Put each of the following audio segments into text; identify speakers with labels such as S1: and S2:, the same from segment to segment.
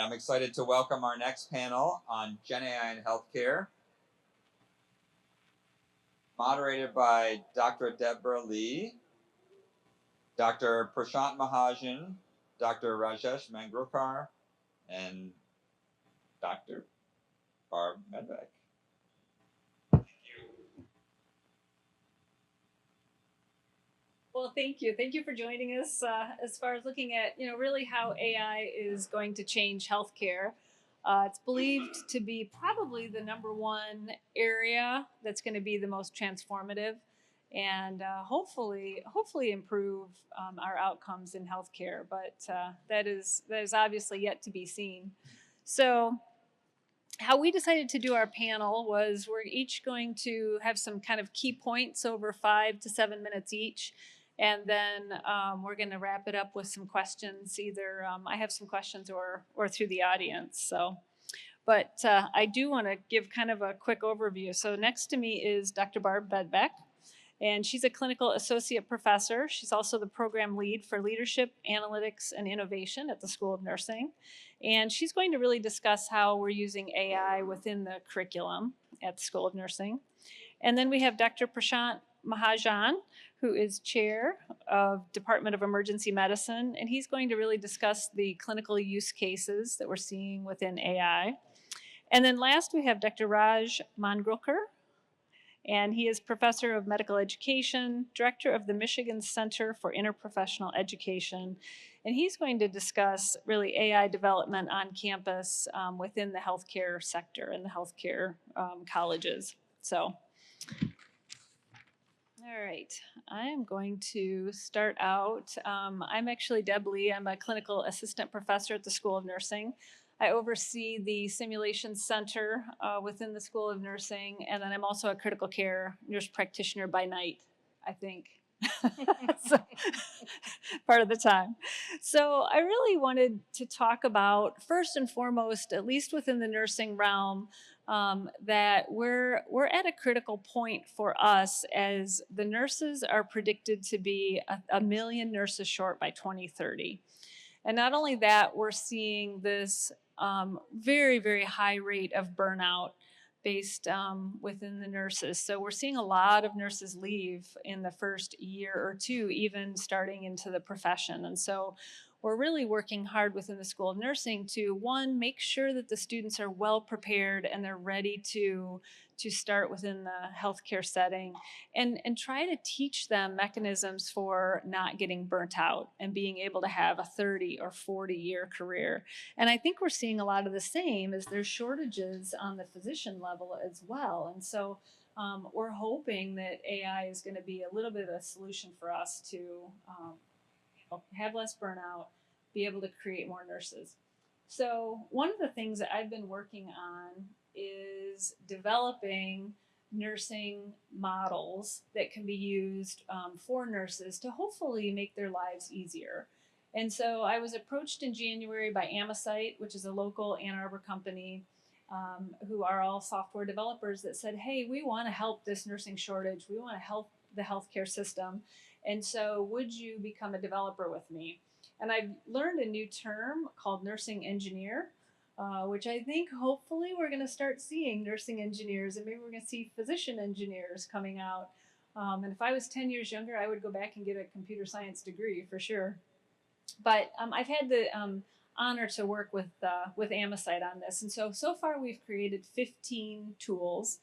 S1: I'm excited to welcome our next panel on GenAI in healthcare, moderated by Dr. Deborah Lee, Dr. Prashant Mahajan, Dr. Rajesh Mangrokar, and Dr. Barb Medbeck.
S2: Well, thank you. Thank you for joining us as far as looking at, really how AI is going to change healthcare. It's believed to be probably the number one area that's going to be the most transformative and hopefully improve our outcomes in healthcare. But that is obviously yet to be seen. So how we decided to do our panel was we're each going to have some kind of key points over 5 to 7 minutes each. And then we're going to wrap it up with some questions. Either I have some questions or through the audience. But I do want to give kind of a quick overview. So next to me is Dr. Barb Medbeck, and she's a clinical associate professor. She's also the program lead for leadership, analytics, and innovation at the School of Nursing. And she's going to really discuss how we're using AI within the curriculum at the School of Nursing. And then we have Dr. Prashant Mahajan, who is chair of Department of Emergency Medicine, and he's going to really discuss the clinical use cases that we're seeing within AI. And then last we have Dr. Raj Mangrokar, and he is professor of medical education, director of the Michigan Center for Interprofessional Education, and he's going to discuss really AI development on campus within the healthcare sector and the healthcare colleges. So. All right, I am going to start out. I'm actually Deb Lee. I'm a clinical assistant professor at the School of Nursing. I oversee the simulation center within the School of Nursing, and then I'm also a critical care nurse practitioner by night, I think. So, part of the time. So I really wanted to talk about, first and foremost, at least within the nursing realm, that we're at a critical point for us as the nurses are predicted to be a million nurses short by 2030. And not only that, we're seeing this very, very high rate of burnout based within the nurses. So we're seeing a lot of nurses leave in the first year or two, even starting into the profession. And so we're really working hard within the School of Nursing to, one, make sure that the students are well prepared and they're ready to start within the healthcare setting, and try to teach them mechanisms for not getting burnt out and being able to have a 30 or 40-year career. And I think we're seeing a lot of the same as there's shortages on the physician level as well. And so we're hoping that AI is going to be a little bit of a solution for us to have less burnout, be able to create more nurses. So one of the things that I've been working on is developing nursing models that can be used for nurses to hopefully make their lives easier. And so I was approached in January by Amosite, which is a local Ann Arbor company who are all software developers, that said, hey, we want to help this nursing shortage. We want to help the healthcare system. And so would you become a developer with me? And I've learned a new term called nursing engineer, which I think hopefully we're going to start seeing nursing engineers, and maybe we're going to see physician engineers coming out. And if I was 10 years younger, I would go back and get a computer science degree for sure. But I've had the honor to work with Amosite on this. And so far we've created 15 tools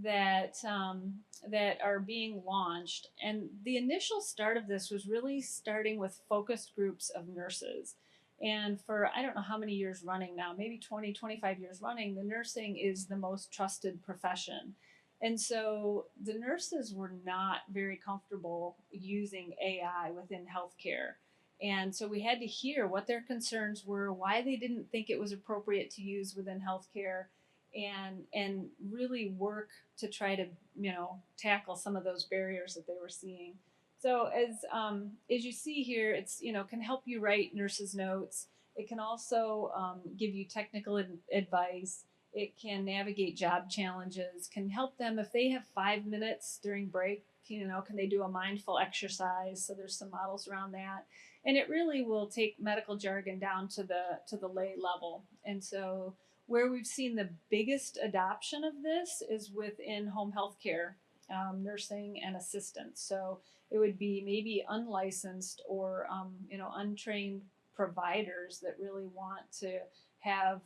S2: that are being launched. And the initial start of this was really starting with focused groups of nurses. And for, I don't know how many years running now, maybe 20, 25 years running, the nursing is the most trusted profession. And so the nurses were not very comfortable using AI within healthcare. And so we had to hear what their concerns were, why they didn't think it was appropriate to use within healthcare, and really work to try to tackle some of those barriers that they were seeing. So as you see here, it's can help you write nurses' notes. It can also give you technical advice. It can navigate job challenges. Can help them if they have 5 minutes during break. Can they do a mindful exercise? So there's some models around that. and it really will take medical jargon down to the lay level. And so where we've seen the biggest adoption of this is within home health care, nursing and assistants. So it would be maybe unlicensed or untrained providers that really want to have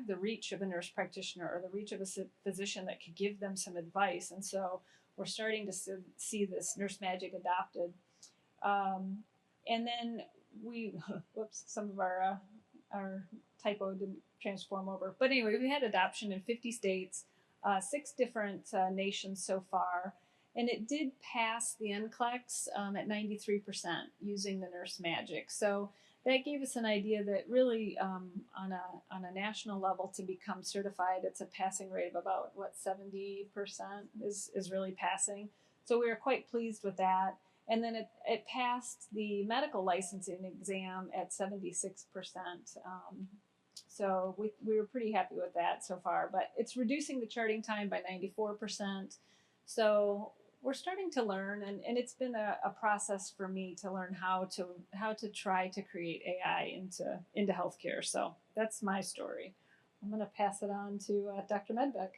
S2: the reach of a nurse practitioner or the reach of a physician that could give them some advice. And so we're starting to see this nurse magic adopted. And then whoops, some of our typo didn't transform over. But anyway, we had adoption in 50 states, 6 different nations so far. And it did pass the NCLEX at 93% using the nurse magic. So that gave us an idea that really on a national level to become certified, it's a passing rate of about 70% is really passing. So we were quite pleased with that. And then it passed the medical licensing exam at 76%. So we were pretty happy with that so far, but it's reducing the charting time by 94%. So we're starting to learn, and it's been a process for me to learn how to try to create AI into healthcare. So that's my story. I'm going to pass it on to Dr. Medbeck.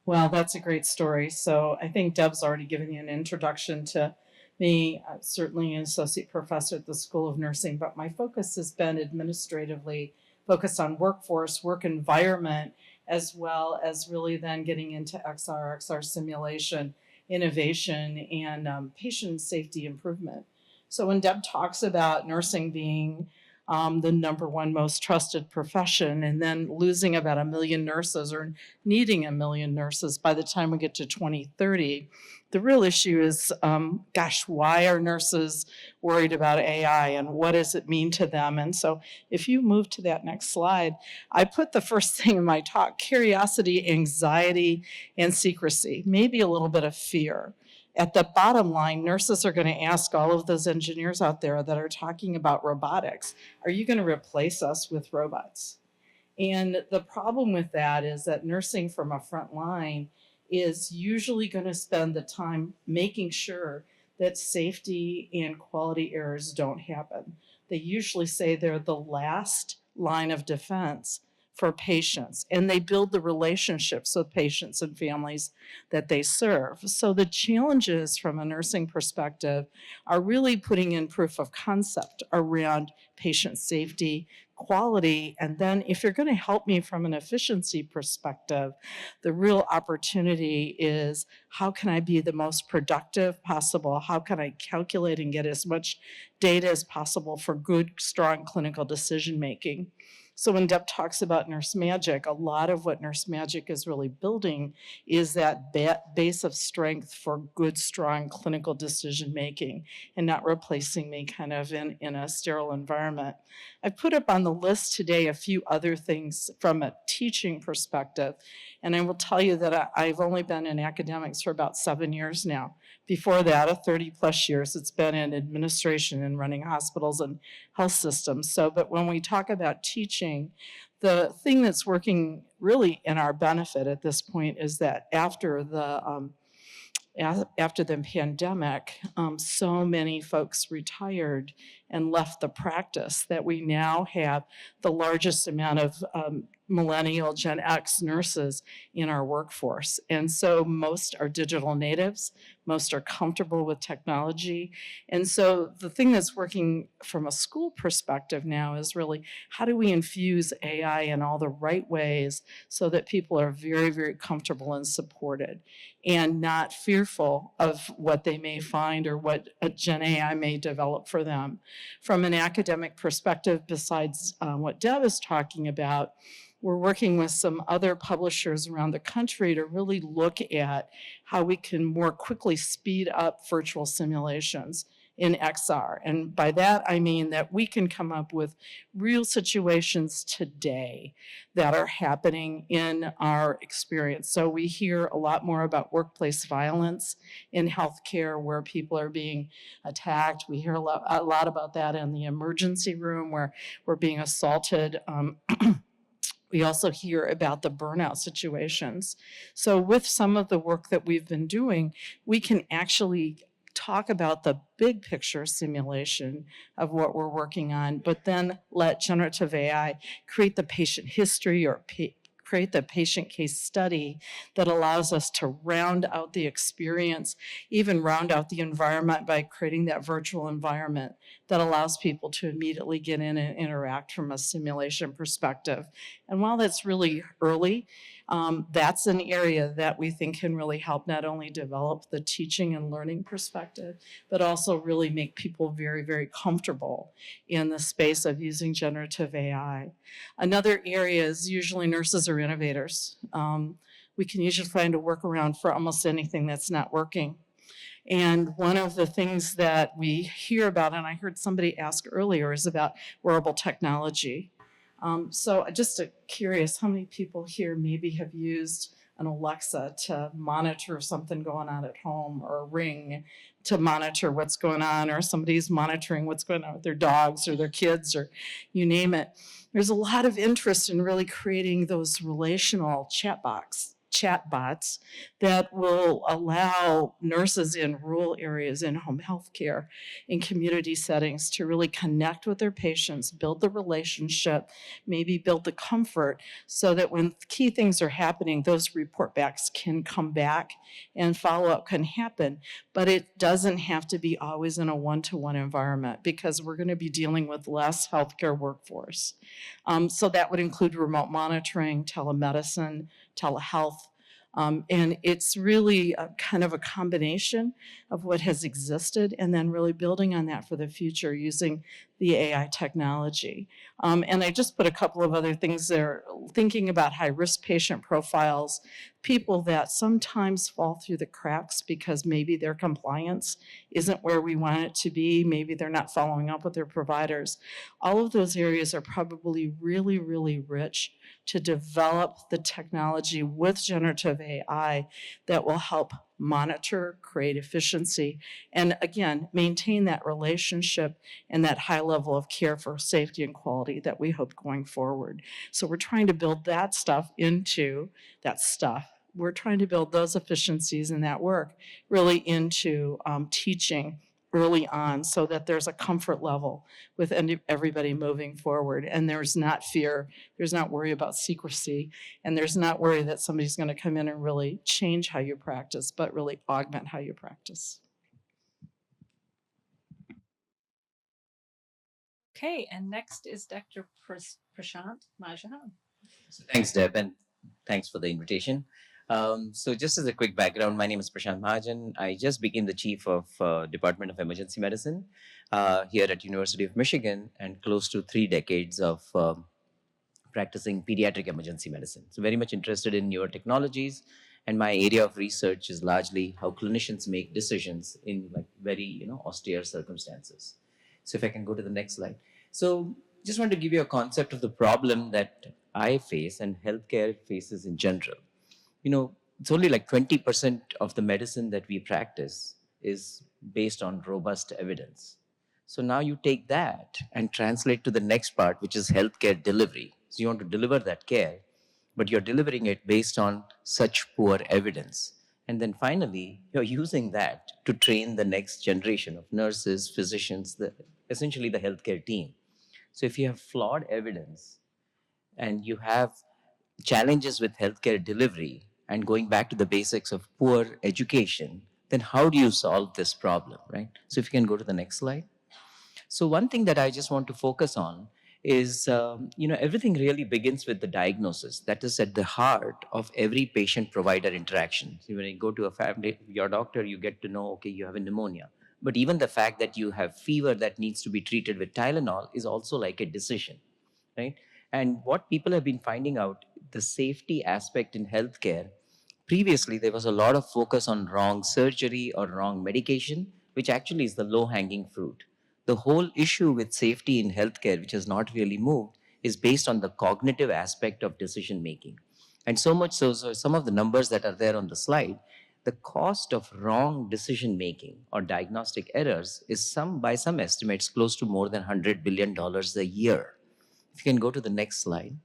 S3: Well, that's a great story. So I think Deb's already given you an introduction to me. I'm certainly an associate professor at the School of Nursing, but my focus has been administratively focused on workforce, work environment, as well as really then getting into XR simulation, innovation, and patient safety improvement. So when Deb talks about nursing being the number one most trusted profession, and then losing about 1 million nurses or needing 1 million nurses by the time we get to 2030, the real issue is, why are nurses worried about AI and what does it mean to them? And so if you move to that next slide, I put the first thing in my talk: curiosity, anxiety, and secrecy, maybe a little bit of fear. At the bottom line, nurses are going to ask all of those engineers out there that are talking about robotics, are you going to replace us with robots? And the problem with that is that nursing from a front line is usually going to spend the time making sure that safety and quality errors don't happen. They usually say they're the last line of defense for patients, and they build the relationships with patients and families that they serve. So the challenges from a nursing perspective are really putting in proof of concept around patient safety, quality, and then if you're going to help me from an efficiency perspective, the real opportunity is how can I be the most productive possible? How can I calculate and get as much data as possible for good, strong clinical decision making? So when Deb talks about Nurse Magic, a lot of what Nurse Magic is really building is that base of strength for good, strong clinical decision making, and not replacing me kind of in a sterile environment. I've put up on the list today a few other things from a teaching perspective, and I will tell you that I've only been in academics for about 7 years now. Before that, 30 plus years, it's been in administration and running hospitals and health systems. So, but when we talk about teaching, the thing that's working really in our benefit at this point is that after the pandemic, so many folks retired and left the practice that we now have the largest amount of millennial Gen X nurses in our workforce. And so most are digital natives, most are comfortable with technology. And so the thing that's working from a school perspective now is really how do we infuse AI in all the right ways so that people are very, very comfortable and supported and not fearful of what they may find or what a GenAI may develop for them. From an academic perspective, besides what Deb is talking about, we're working with some other publishers around the country to really look at how we can more quickly speed up virtual simulations in XR. And by that, I mean that we can come up with real situations today that are happening in our experience. So we hear a lot more about workplace violence in healthcare where people are being attacked. We hear a lot about that in the emergency room where we're being assaulted. We also hear about the burnout situations. So with some of the work that we've been doing, we can actually talk about the big picture simulation of what we're working on, but then let generative AI create the patient history or create the patient case study that allows us to round out the experience, even round out the environment by creating that virtual environment that allows people to immediately get in and interact from a simulation perspective. And while that's really early, that's an area that we think can really help not only develop the teaching and learning perspective, but also really make people very, very comfortable in the space of using generative AI. Another area is usually nurses are innovators. We can usually find a workaround for almost anything that's not working. And one of the things that we hear about, and I heard somebody ask earlier, is about wearable technology. So just curious, how many people here maybe have used an Alexa to monitor something going on at home, or a Ring to monitor what's going on, or somebody's monitoring what's going on with their dogs or their kids, or you name it. There's a lot of interest in really creating those relational chatbots that will allow nurses in rural areas, in home health care, in community settings to really connect with their patients, build the relationship, maybe build the comfort, so that when key things are happening, those report backs can come back and follow-up can happen. But it doesn't have to be always in a one-to-one environment, because we're going to be dealing with less healthcare workforce. So that would include remote monitoring, telemedicine, telehealth. And it's really a kind of a combination of what has existed, and then really building on that for the future using the AI technology. And I just put a couple of other things there, thinking about high-risk patient profiles, people that sometimes fall through the cracks because maybe their compliance isn't where we want it to be, maybe they're not following up with their providers. All of those areas are probably really, really rich to develop the technology with generative AI that will help monitor, create efficiency, and again, maintain that relationship and that high level of care for safety and quality that we hope going forward. So we're trying to build that stuff into that stuff. We're trying to build those efficiencies and that work really into teaching early on, so that there's a comfort level with everybody moving forward, and there's not fear, there's not worry about secrecy, and there's not worry that somebody's going to come in and really change how you practice, but really augment how you practice.
S2: Okay, and next is Dr. Prashant Majahan.
S4: So thanks, Deb, and thanks for the invitation. So just as a quick background, my name is Prashant Mahajan. I just became the chief of Department of Emergency Medicine here at University of Michigan, and close to 3 decades of practicing pediatric emergency medicine. So very much interested in newer technologies, and my area of research is largely how clinicians make decisions in like very austere circumstances. So if I can go to the next slide. So just want to give you a concept of the problem that I face and healthcare faces in general. It's only like 20% of the medicine that we practice is based on robust evidence. So now you take that and translate to the next part, which is healthcare delivery. So you want to deliver that care, but you're delivering it based on such poor evidence. And then finally, you're using that to train the next generation of nurses, physicians, essentially the healthcare team. So if you have flawed evidence and you have challenges with healthcare delivery and going back to the basics of poor education, then how do you solve this problem, right? So if you can go to the next slide. So one thing that I just want to focus on is, everything really begins with the diagnosis. That is at the heart of every patient-provider interaction. So when you go to your doctor, you get to know, okay, you have a pneumonia. But even the fact that you have fever that needs to be treated with Tylenol is also like a decision, right? And what people have been finding out, the safety aspect in healthcare, previously there was a lot of focus on wrong surgery or wrong medication, which actually is the low-hanging fruit. The whole issue with safety in healthcare, which has not really moved, is based on the cognitive aspect of decision making. And so much so some of the numbers that are there on the slide, the cost of wrong decision making or diagnostic errors is by some estimates close to more than $100 billion a year. If you can go to the next slide.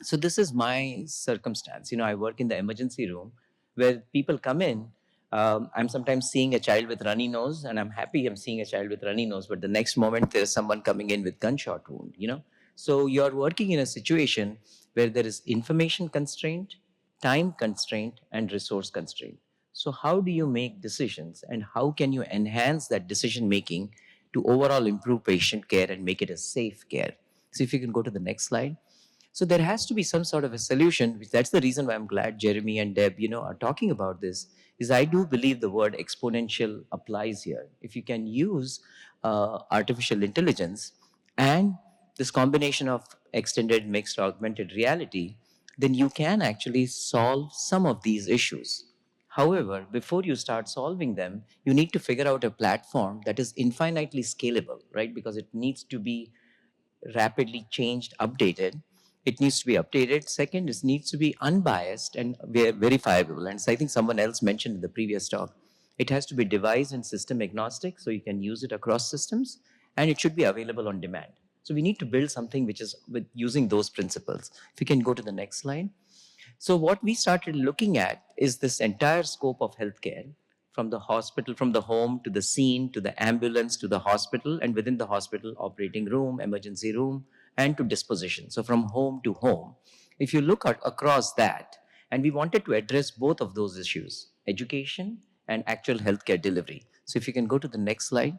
S4: So this is my circumstance. I work in the emergency room where people come in I'm sometimes seeing a child with runny nose, and I'm happy I'm seeing a child with runny nose, but the next moment there's someone coming in with gunshot wound, you know? So you're working in a situation where there is information constraint, time constraint, and resource constraint. So how do you make decisions, and how can you enhance that decision making to overall improve patient care and make it a safe care? So if you can go to the next slide. So there has to be some sort of a solution, which that's the reason why I'm glad Jeremy and Deb, are talking about this, is I do believe the word exponential applies here. If you can use artificial intelligence and this combination of extended mixed augmented reality, then you can actually solve some of these issues. However, before you start solving them, you need to figure out a platform that is infinitely scalable, right? Because it needs to be rapidly changed, updated. It needs to be updated. Second, it needs to be unbiased and verifiable. And so I think someone else mentioned in the previous talk, it has to be device and system agnostic, so you can use it across systems, and it should be available on demand. So we need to build something which is with using those principles. If you can go to the next slide. So what we started looking at is this entire scope of healthcare, from the hospital, from the home to the scene, to the ambulance, to the hospital, and within the hospital, operating room, emergency room, and to disposition. So from home to home. If you look at across that, and we wanted to address both of those issues, education and actual healthcare delivery. So if you can go to the next slide.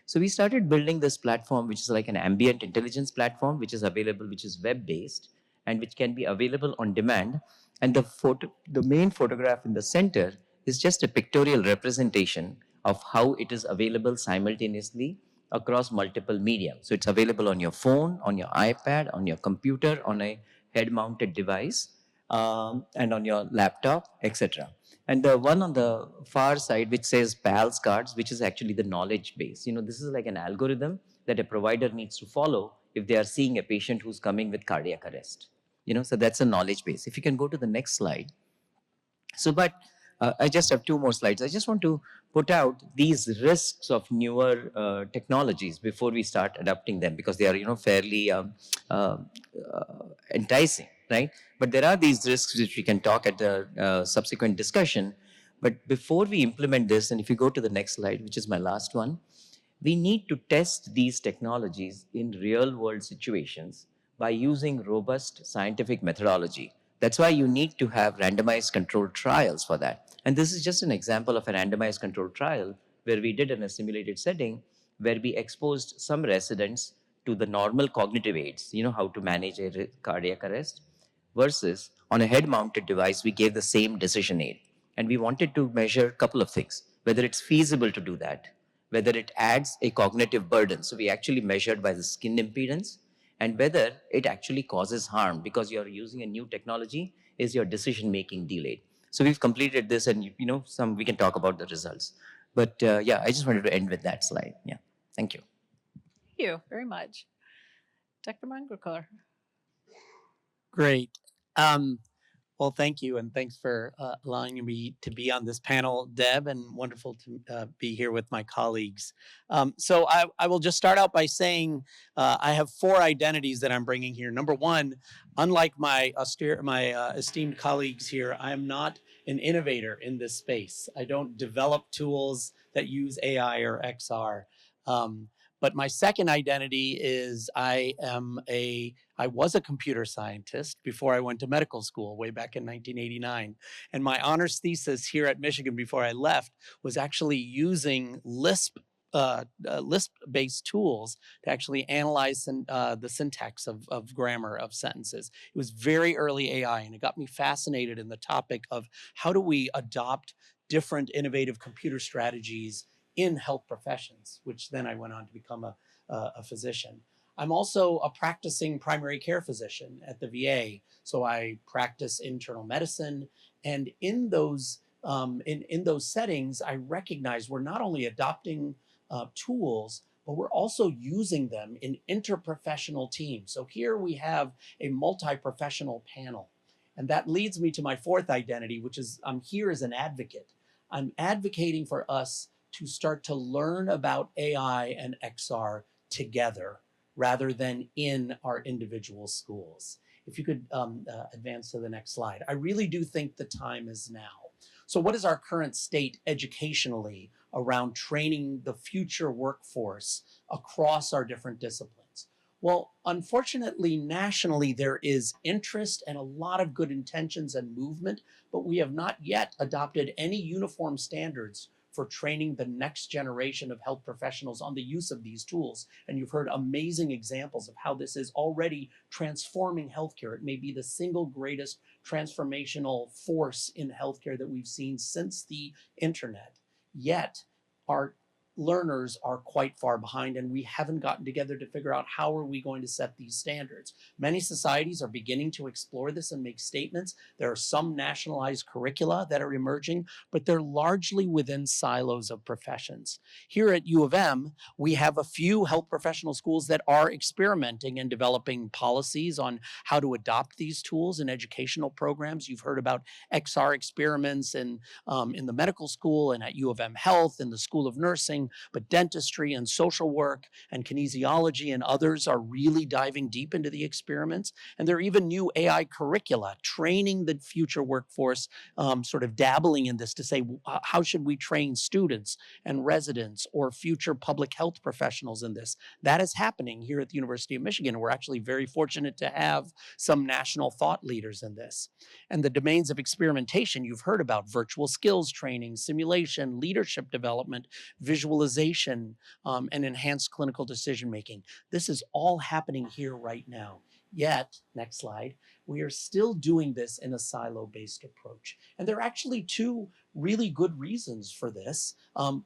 S4: So we started building this platform, which is like an ambient intelligence platform, which is available, which is web-based, and which can be available on demand. And the main photograph in the center is just a pictorial representation of how it is available simultaneously across multiple media. So it's available on your phone, on your iPad, on your computer, on a head-mounted device, and on your laptop, etc. And the one on the far side, which says PALS cards, which is actually the knowledge base. This is like an algorithm that a provider needs to follow if they are seeing a patient who's coming with cardiac arrest. So that's a knowledge base. If you can go to the next slide. So, but I just have two more slides. I just want to put out these risks of newer technologies before we start adopting them, because they are, fairly uh, enticing, right? But there are these risks which we can talk at the subsequent discussion. But before we implement this, and if you go to the next slide, which is my last one, we need to test these technologies in real world situations by using robust scientific methodology. That's why you need to have randomized controlled trials for that. And this is just an example of a randomized controlled trial where we did in a simulated setting where we exposed some residents to the normal cognitive aids, how to manage a cardiac arrest, versus on a head mounted device, we gave the same decision aid. And we wanted to measure a couple of things, whether it's feasible to do that, whether it adds a cognitive burden. So we actually measured by the skin impedance, and whether it actually causes harm because you're using a new technology. Is your decision making delayed? So we've completed this, and some we can talk about the results. But yeah, I just wanted to end with that slide. Yeah, thank you.
S2: Thank you very much. Dr. Mangrekar.
S5: Great. Well, thank you, and thanks for allowing me to be on this panel, Deb, and wonderful to be here with my colleagues. So I will just start out by saying I have 4 identities that I'm bringing here. Number one, unlike my esteemed colleagues here, I am not an innovator in this space. I don't develop tools that use AI or XR. But my second identity is I was a computer scientist before I went to medical school way back in 1989. And my honors thesis here at Michigan before I left was actually using Lisp-based tools to actually analyze the syntax of grammar of sentences. It was very early AI, and it got me fascinated in the topic of how do we adopt different innovative computer strategies in health professions, which then I went on to become a physician. I'm also a practicing primary care physician at the VA. So I practice internal medicine. And in those settings, I recognize we're not only adopting tools, but we're also using them in interprofessional teams. So here we have a multi-professional panel. And that leads me to my 4th identity, which is I'm here as an advocate. I'm advocating for us to start to learn about AI and XR together rather than in our individual schools. If you could advance to the next slide. I really do think the time is now. So what is our current state educationally around training the future workforce across our different disciplines? Well, unfortunately, nationally, there is interest and a lot of good intentions and movement, but we have not yet adopted any uniform standards for training the next generation of health professionals on the use of these tools. And you've heard amazing examples of how this is already transforming healthcare. It may be the single greatest transformational force in healthcare that we've seen since the internet. Yet, our learners are quite far behind, and we haven't gotten together to figure out how are we going to set these standards. Many societies are beginning to explore this and make statements. There are some nationalized curricula that are emerging, but they're largely within silos of professions. Here at U of M, we have a few health professional schools that are experimenting and developing policies on how to adopt these tools in educational programs. You've heard about XR experiments in the medical school and at U of M Health, in the School of Nursing, but dentistry and social work and kinesiology and others are really diving deep into the experiments. And there are even new AI curricula training the future workforce, sort of dabbling in this to say, how should we train students and residents or future public health professionals in this? That is happening here at the University of Michigan. We're actually very fortunate to have some national thought leaders in this. And the domains of experimentation, you've heard about virtual skills training, simulation, leadership development, visualization, and enhanced clinical decision making. This is all happening here right now. Yet, next slide, we are still doing this in a silo-based approach. And there are actually two really good reasons for this,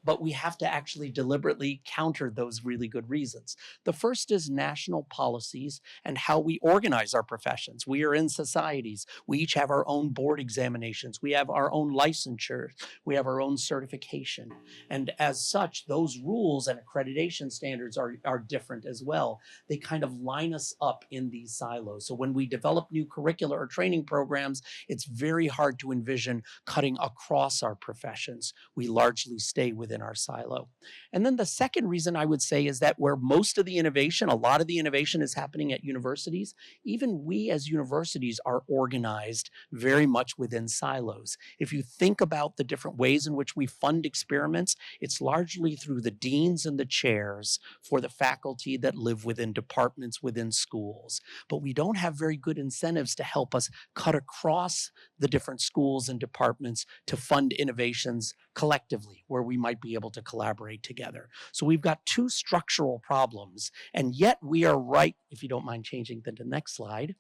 S5: but we have to actually deliberately counter those really good reasons. The first is national policies and how we organize our professions. We are in societies. We each have our own board examinations. We have our own licensure. We have our own certification. And as such, those rules and accreditation standards are different as well. They kind of line us up in these silos. So when we develop new curricula or training programs, it's very hard to envision cutting across our professions. We largely stay within our silo. And then the second reason I would say is that where most of the innovation, a lot of the innovation is happening at universities, even we as universities are organized very much within silos. If you think about the different ways in which we fund experiments, it's largely through the deans and the chairs for the faculty that live within departments within schools. But we don't have very good incentives to help us cut across the different schools and departments to fund innovations collectively where we might be able to collaborate together. So we've got two structural problems, and yet we are right, if you don't mind changing the next slide,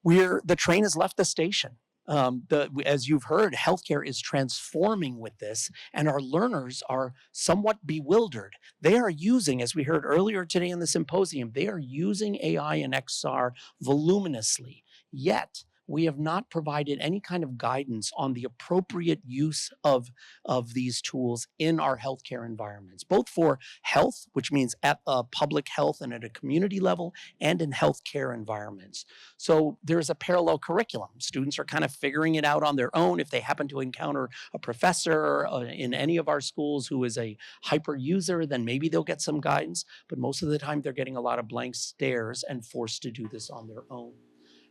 S5: the train has left the station. As you've heard, healthcare is transforming with this, and our learners are somewhat bewildered. They are using, as we heard earlier today in the symposium, they are using AI and XR voluminously, yet we have not provided any kind of guidance on the appropriate use of these tools in our healthcare environments, both for health, which means at a public health and at a community level, and in healthcare environments. So there's a parallel curriculum. Students are kind of figuring it out on their own. If they happen to encounter a professor in any of our schools who is a hyper user, then maybe they'll get some guidance, but most of the time they're getting a lot of blank stares and forced to do this on their own.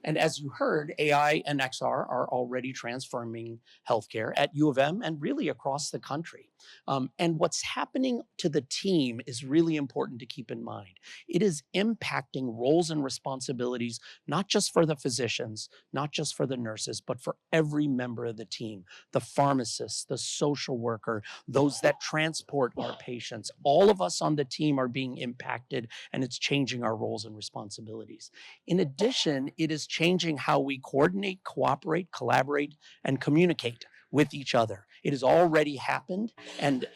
S5: And as you heard, AI and XR are already transforming healthcare at U of M and really across the country. And what's happening to the team is really important to keep in mind. It is impacting roles and responsibilities, not just for the physicians, not just for the nurses, but for every member of the team, the pharmacist, the social worker, those that transport our patients. All of us on the team are being impacted, and it's changing our roles and responsibilities. In addition, it is changing how we coordinate, cooperate, collaborate, and communicate with each other. It has already happened, and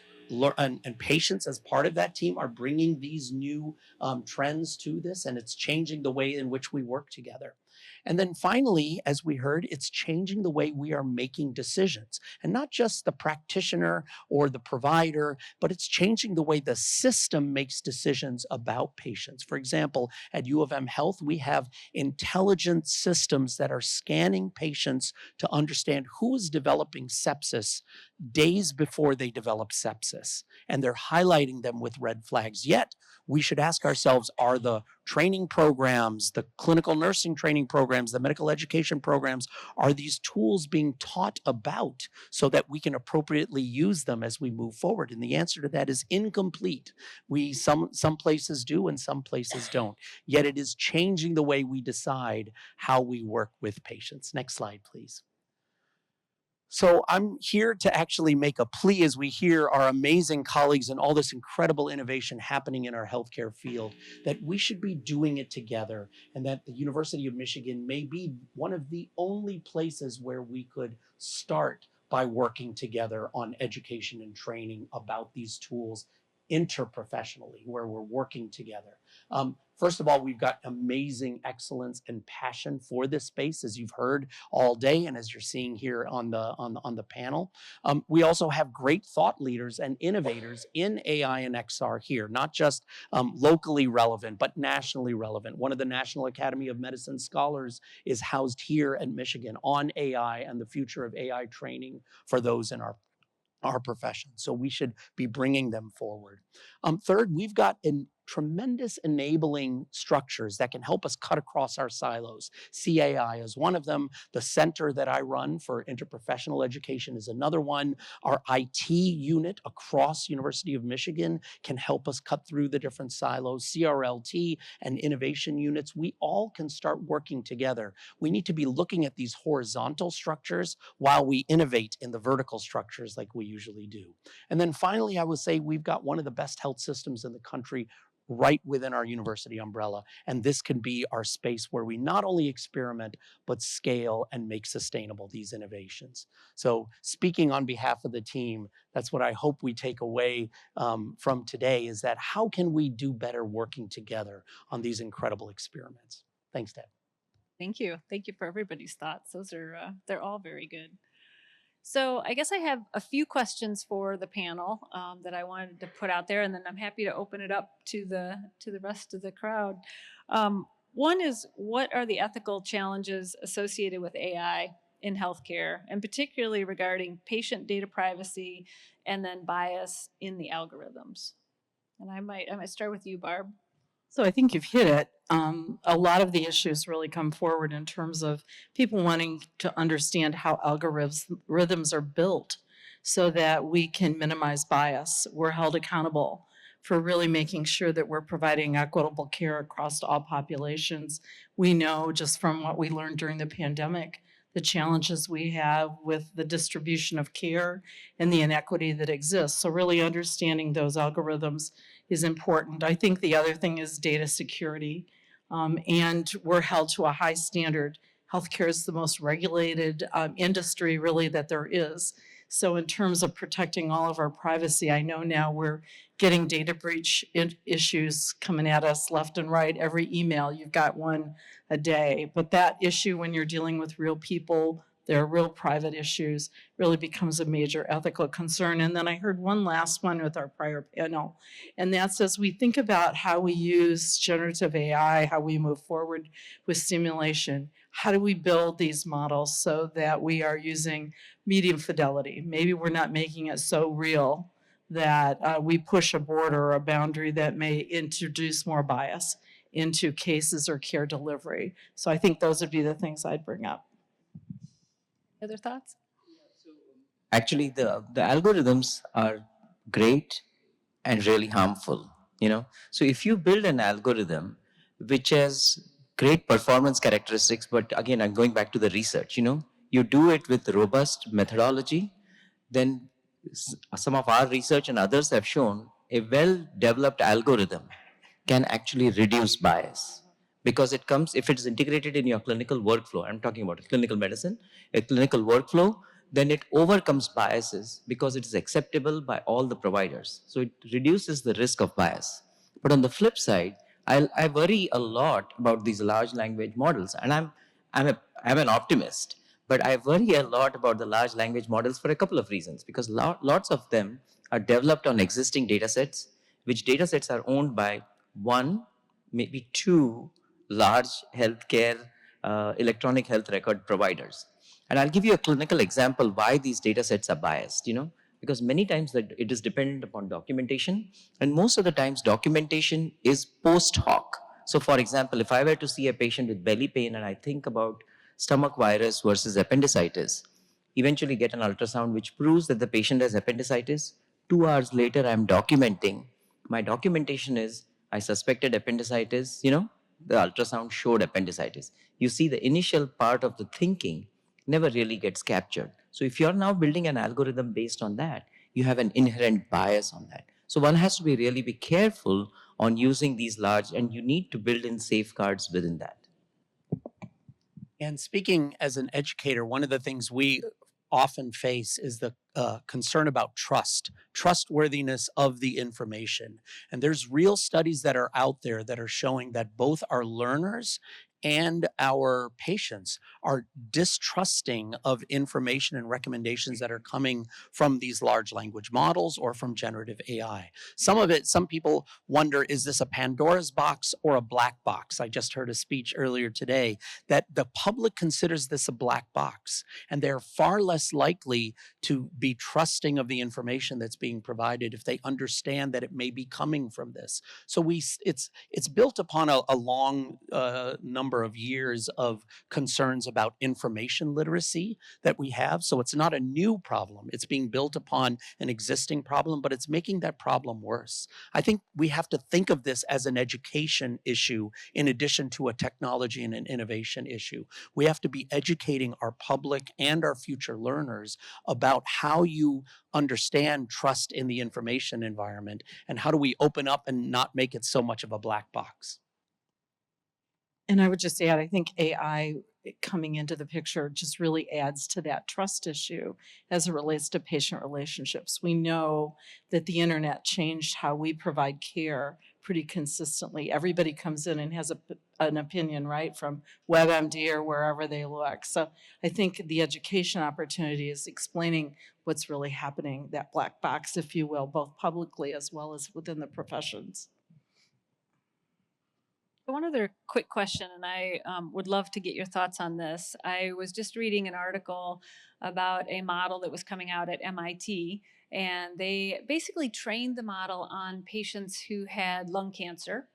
S5: patients as part of that team are bringing these new trends to this, and it's changing the way in which we work together. And then finally, as we heard, it's changing the way we are making decisions, and not just the practitioner or the provider, but it's changing the way the system makes decisions about patients. For example, at U of M Health, we have intelligent systems that are scanning patients to understand who is developing sepsis days before they develop sepsis, and they're highlighting them with red flags. Yet, we should ask ourselves, are the training programs, the clinical nursing training programs, the medical education programs, are these tools being taught about so that we can appropriately use them as we move forward? And the answer to that is incomplete. Some places do and some places don't. Yet it is changing the way we decide how we work with patients. Next slide, please. So I'm here to actually make a plea as we hear our amazing colleagues and all this incredible innovation happening in our healthcare field, that we should be doing it together, and that the University of Michigan may be one of the only places where we could start by working together on education and training about these tools interprofessionally, where we're working together. First of all, we've got amazing excellence and passion for this space, as you've heard all day, and as you're seeing here on the panel. We also have great thought leaders and innovators in AI and XR here, not just locally relevant, but nationally relevant. One of the National Academy of Medicine scholars is housed here at Michigan on AI and the future of AI training for those in our profession. So we should be bringing them forward. Third, we've got tremendous enabling structures that can help us cut across our silos. CAI is one of them. The center that I run for interprofessional education is another one. Our IT unit across University of Michigan can help us cut through the different silos. CRLT and innovation units, we all can start working together. We need to be looking at these horizontal structures while we innovate in the vertical structures like we usually do. And then finally, I would say we've got one of the best health systems in the country right within our university umbrella. And this can be our space where we not only experiment, but scale and make sustainable these innovations. So speaking on behalf of the team, that's what I hope we take away from today, is that how can we do better working together on these incredible experiments? Thanks, Deb.
S2: Thank you. Thank you for everybody's thoughts. Those are, they're all very good. So I guess I have a few questions for the panel that I wanted to put out there, and then I'm happy to open it up to the rest of the crowd. One is, what are the ethical challenges associated with AI in healthcare, and particularly regarding patient data privacy and then bias in the algorithms? And I might start with you, Barb.
S3: So I think you've hit it. A lot of the issues really come forward in terms of people wanting to understand how algorithms are built so that we can minimize bias. We're held accountable for really making sure that we're providing equitable care across all populations. We know just from what we learned during the pandemic, the challenges we have with the distribution of care and the inequity that exists. So really understanding those algorithms is important. I think the other thing is data security, and we're held to a high standard. Healthcare is the most regulated industry really that there is. So in terms of protecting all of our privacy, I know now we're getting data breach issues coming at us left and right. Every email, you've got one a day. But that issue, when you're dealing with real people, their real private issues, really becomes a major ethical concern. And then I heard one last one with our prior panel, and that's as we think about how we use generative AI, how we move forward with simulation, how do we build these models so that we are using medium fidelity? Maybe we're not making it so real that we push a border or a boundary that may introduce more bias into cases or care delivery. So I think those would be the things I'd bring up.
S2: Other thoughts?
S4: Actually, the algorithms are great and really harmful, you know. So if you build an algorithm which has great performance characteristics, but again, I'm going back to the research, you know, you do it with robust methodology, then some of our research and others have shown a well-developed algorithm can actually reduce bias, because it comes, if it's integrated in your clinical workflow, I'm talking about clinical medicine, a clinical workflow, then it overcomes biases because it is acceptable by all the providers. So it reduces the risk of bias. But on the flip side, I worry a lot about these large language models, and I'm an optimist, but I worry a lot about the large language models for a couple of reasons, because lots of them are developed on existing data sets, which data sets are owned by one, maybe two large healthcare electronic health record providers. And I'll give you a clinical example why these data sets are biased, you know, because many times that it is dependent upon documentation, and most of the times documentation is post hoc. So for example, if I were to see a patient with belly pain and I think about stomach virus versus appendicitis, eventually get an ultrasound which proves that the patient has appendicitis, 2 hours later I'm documenting. My documentation is I suspected appendicitis, the ultrasound showed appendicitis. You see, the initial part of the thinking never really gets captured. So if you're now building an algorithm based on that, you have an inherent bias on that. So one has to really be careful on using these large, and you need to build in safeguards within that.
S5: And speaking as an educator, one of the things we often face is the concern about trustworthiness of the information. And there's real studies that are out there that are showing that both our learners and our patients are distrusting of information and recommendations that are coming from these large language models or from generative AI. Some people wonder, is this a Pandora's box or a black box? I just heard a speech earlier today that the public considers this a black box, and they're far less likely to be trusting of the information that's being provided if they understand that it may be coming from this. So it's built upon a long number of years of concerns about information literacy that we have. So it's not a new problem. It's being built upon an existing problem, but it's making that problem worse. I think we have to think of this as an education issue in addition to a technology and an innovation issue. We have to be educating our public and our future learners about how you understand trust in the information environment and how do we open up and not make it so much of a black box.
S3: And I would just add, I think AI coming into the picture just really adds to that trust issue as it relates to patient relationships. We know that the internet changed how we provide care pretty consistently. Everybody comes in and has an opinion, right, from WebMD or wherever they look. So I think the education opportunity is explaining what's really happening, that black box, if you will, both publicly as well as within the professions.
S2: One other quick question, and I would love to get your thoughts on this. I was just reading an article about a model that was coming out at MIT, and they basically trained the model on patients who had lung cancer.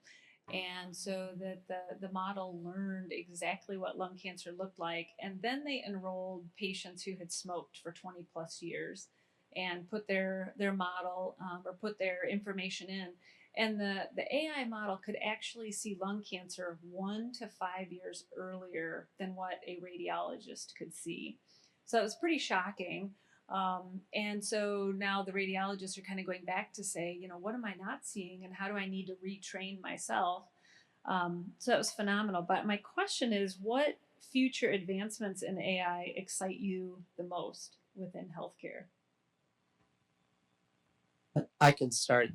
S2: And so that the model learned exactly what lung cancer looked like. And then they enrolled patients who had smoked for 20 plus years and put their model or put their information in. And the AI model could actually see lung cancer 1 to 5 years earlier than what a radiologist could see. So it was pretty shocking. And so now the radiologists are kind of going back to say, what am I not seeing and how do I need to retrain myself? So that was phenomenal. But my question is, what future advancements in AI excite you the most within healthcare?
S5: I can start.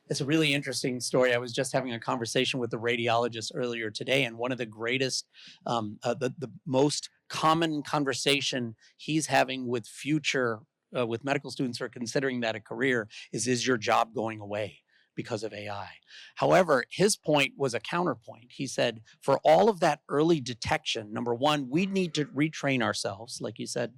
S5: It's a really interesting story. I was just having a conversation with the radiologist earlier today, and one of the greatest, the most common conversation he's having with with medical students who are considering that a career is your job going away because of AI? However, his point was a counterpoint. He said, for all of that early detection, number one, we need to retrain ourselves, like you said,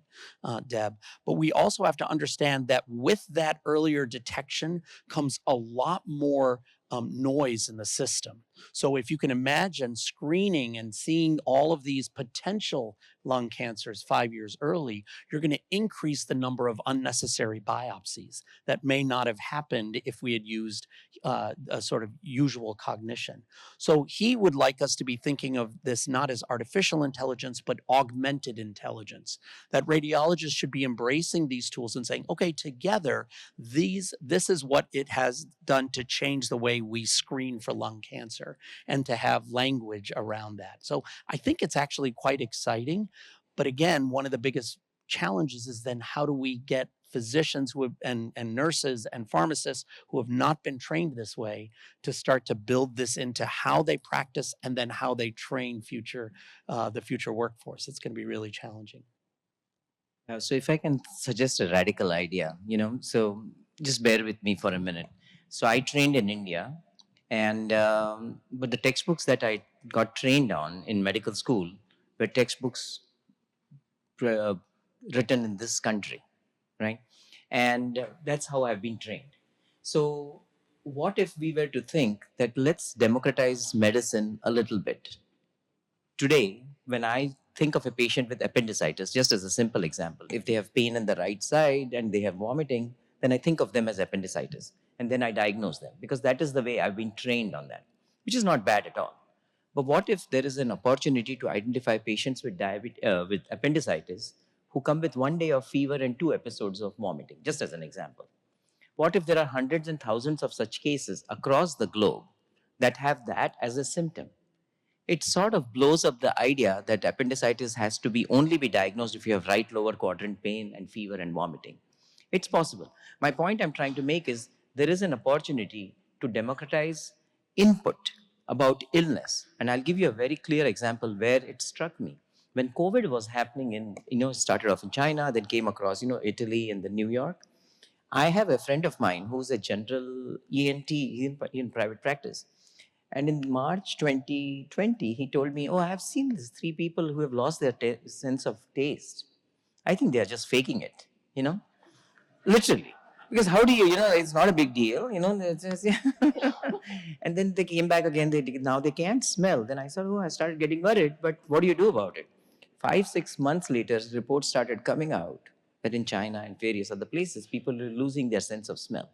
S5: Deb, but we also have to understand that with that earlier detection comes a lot more noise in the system. So if you can imagine screening and seeing all of these potential lung cancers 5 years early, you're going to increase the number of unnecessary biopsies that may not have happened if we had used a sort of usual cognition. So he would like us to be thinking of this not as artificial intelligence, but augmented intelligence, that radiologists should be embracing these tools and saying, okay, together, this is what it has done to change the way we screen for lung cancer and to have language around that. So I think it's actually quite exciting. But again, one of the biggest challenges is then how do we get physicians and nurses and pharmacists who have not been trained this way to start to build this into how they practice and then how they train the future workforce. It's going to be really challenging.
S4: So if I can suggest a radical idea, so just bear with me for a minute. So I trained in India, and but the textbooks that I got trained on in medical school were textbooks written in this country, right? And that's how I've been trained. So what if we were to think that let's democratize medicine a little bit? Today, when I think of a patient with appendicitis, just as a simple example, if they have pain in the right side and they have vomiting, then I think of them as appendicitis. And then I diagnose them because that is the way I've been trained on that, which is not bad at all. But what if there is an opportunity to identify patients with appendicitis who come with 1 day of fever and 2 episodes of vomiting, just as an example? What if there are hundreds and thousands of such cases across the globe that have that as a symptom? It sort of blows up the idea that appendicitis has to be only be diagnosed if you have right lower quadrant pain and fever and vomiting. It's possible. My point I'm trying to make is there is an opportunity to democratize input about illness. And I'll give you a very clear example where it struck me. When COVID was happening started off in China, then came across, Italy and then New York. I have a friend of mine who's a general ENT in private practice. And in March 2020, he told me, "Oh, I have seen these 3 people who have lost their sense of taste. I think they are just faking it, literally. Because how do it's not a big deal, it's just, And then they came back again, now they can't smell. Then I said, oh, I started getting worried, but what do you do about it? 5-6 months later, reports started coming out that in China and various other places, people are losing their sense of smell.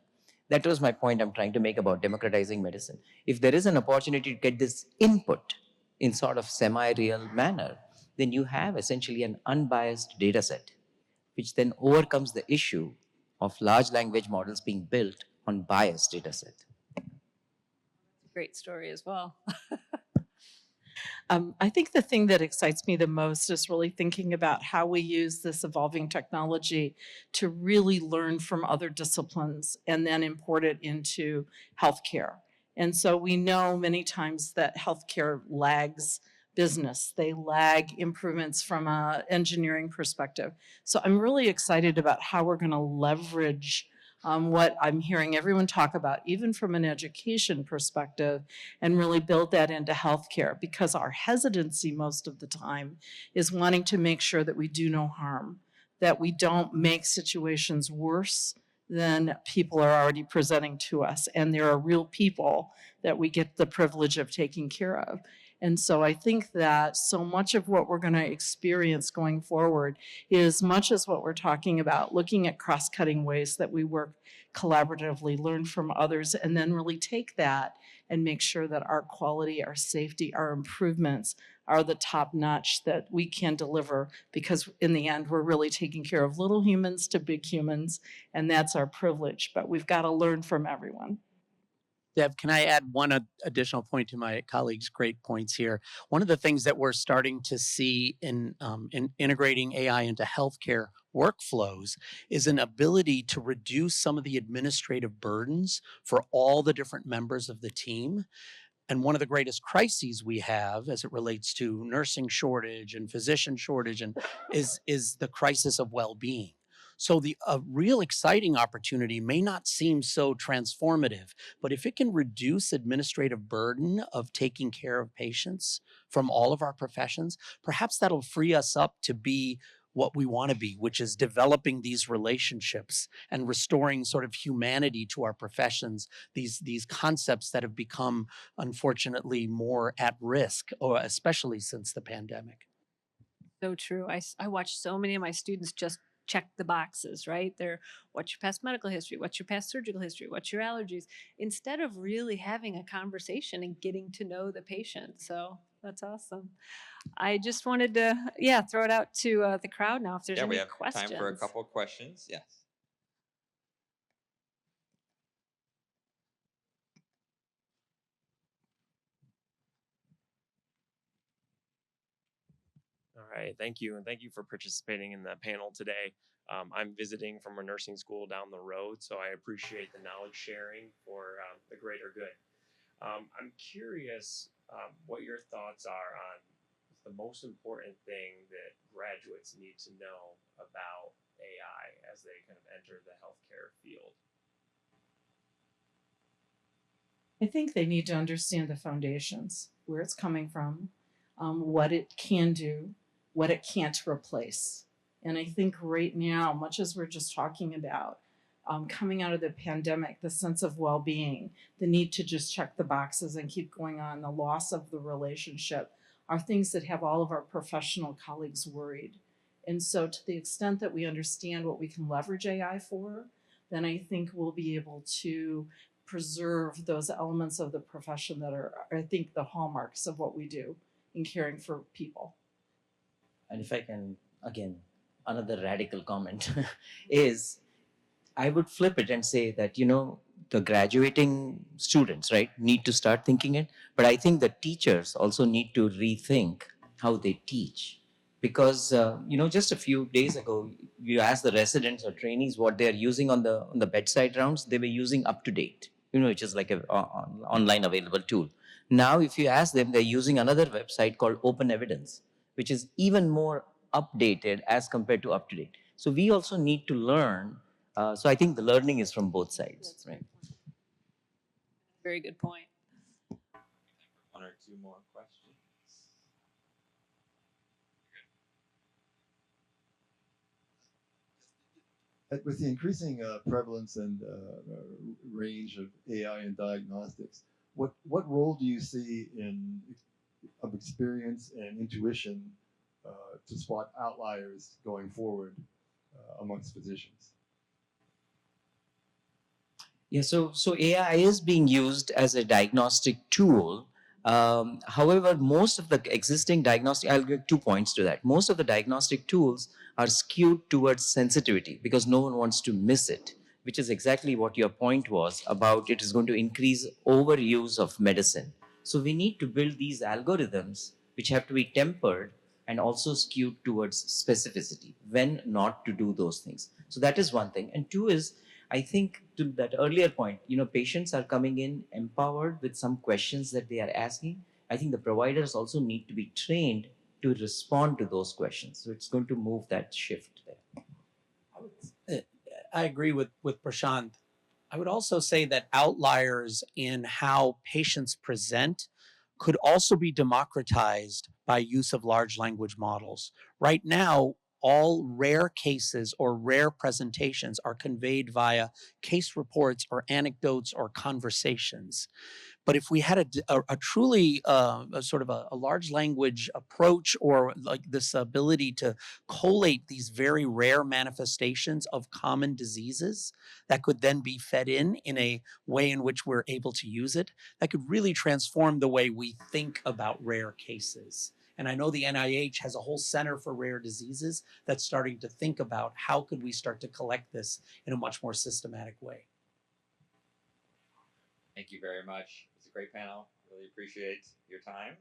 S4: That was my point I'm trying to make about democratizing medicine. If there is an opportunity to get this input in sort of semi-real manner, then you have essentially an unbiased data set, which then overcomes the issue of large language models being built on biased data set.
S2: Great story as well.
S3: I think the thing that excites me the most is really thinking about how we use this evolving technology to really learn from other disciplines and then import it into healthcare. And so we know many times that healthcare lags business. They lag improvements from an engineering perspective. So I'm really excited about how we're going to leverage what I'm hearing everyone talk about, even from an education perspective, and really build that into healthcare, because our hesitancy most of the time is wanting to make sure that we do no harm, that we don't make situations worse than people are already presenting to us. And there are real people that we get the privilege of taking care of. And so I think that so much of what we're going to experience going forward is much as what we're talking about, looking at cross-cutting ways that we work collaboratively, learn from others, and then really take that and make sure that our quality, our safety, our improvements are the top notch that we can deliver, because in the end, we're really taking care of little humans to big humans, and that's our privilege. But we've got to learn from everyone.
S5: Deb, can I add one additional point to my colleagues' great points here? One of the things that we're starting to see in integrating AI into healthcare workflows is an ability to reduce some of the administrative burdens for all the different members of the team. And one of the greatest crises we have as it relates to nursing shortage and physician shortage is the crisis of well-being. So a real exciting opportunity may not seem so transformative, but if it can reduce administrative burden of taking care of patients from all of our professions, perhaps that'll free us up to be what we want to be, which is developing these relationships and restoring sort of humanity to our professions, these concepts that have become, unfortunately, more at risk, or especially since the pandemic.
S2: So true. I watch so many of my students just check the boxes, right? They're, what's your past medical history? What's your past surgical history? What's your allergies? Instead of really having a conversation and getting to know the patient. So that's awesome. I just wanted to, throw it out to the crowd now if there's
S1: Yeah, we
S2: any
S1: have
S2: questions.
S1: time for a couple questions. Yes.
S6: All right, thank you. And thank you for participating in the panel today. I'm visiting from a nursing school down the road, so I appreciate the knowledge sharing for the greater good. I'm curious what your thoughts are on the most important thing that graduates need to know about AI as they kind of enter the healthcare field.
S3: I think they need to understand the foundations, where it's coming from, what it can do, what it can't replace. And I think right now, much as we're just talking about coming out of the pandemic, the sense of well-being, the need to just check the boxes and keep going on, the loss of the relationship are things that have all of our professional colleagues worried. And so to the extent that we understand what we can leverage AI for, then I think we'll be able to preserve those elements of the profession that are, I think, the hallmarks of what we do in caring for people.
S4: And if I can, again, another radical comment is I would flip it and say that, the graduating students, right, need to start thinking it. But I think the teachers also need to rethink how they teach. Because, just a few days ago, you asked the residents or trainees what they're using on the bedside rounds, they were using Up to Date, which is like a online available tool. Now, if you ask them, they're using another website called Open Evidence, which is even more updated as compared to Up to Date. So we also need to learn. So I think the learning is from both sides, right?
S2: Very good point.
S1: One or two more questions.
S7: With the increasing prevalence and range of AI in diagnostics, what role do you see of experience and intuition to spot outliers going forward amongst physicians?
S4: Yeah, so AI is being used as a diagnostic tool. However, most of the existing diagnostic, I'll give 2 points to that. Most of the diagnostic tools are skewed towards sensitivity because no one wants to miss it, which is exactly what your point was about. It is going to increase overuse of medicine. So we need to build these algorithms which have to be tempered and also skewed towards specificity when not to do those things. So that is one thing. And two is, I think to that earlier point, patients are coming in empowered with some questions that they are asking. I think the providers also need to be trained to respond to those questions. So it's going to move that shift there.
S5: I agree with Prashant. I would also say that outliers in how patients present could also be democratized by use of large language models. Right now, all rare cases or rare presentations are conveyed via case reports or anecdotes or conversations. But if we had a truly a sort of a large language approach, or like this ability to collate these very rare manifestations of common diseases that could then be fed in a way in which we're able to use it, that could really transform the way we think about rare cases. And I know the NIH has a whole center for rare diseases that's starting to think about how could we start to collect this in a much more systematic way.
S1: Thank you very much. It's a great panel. Really appreciate your time.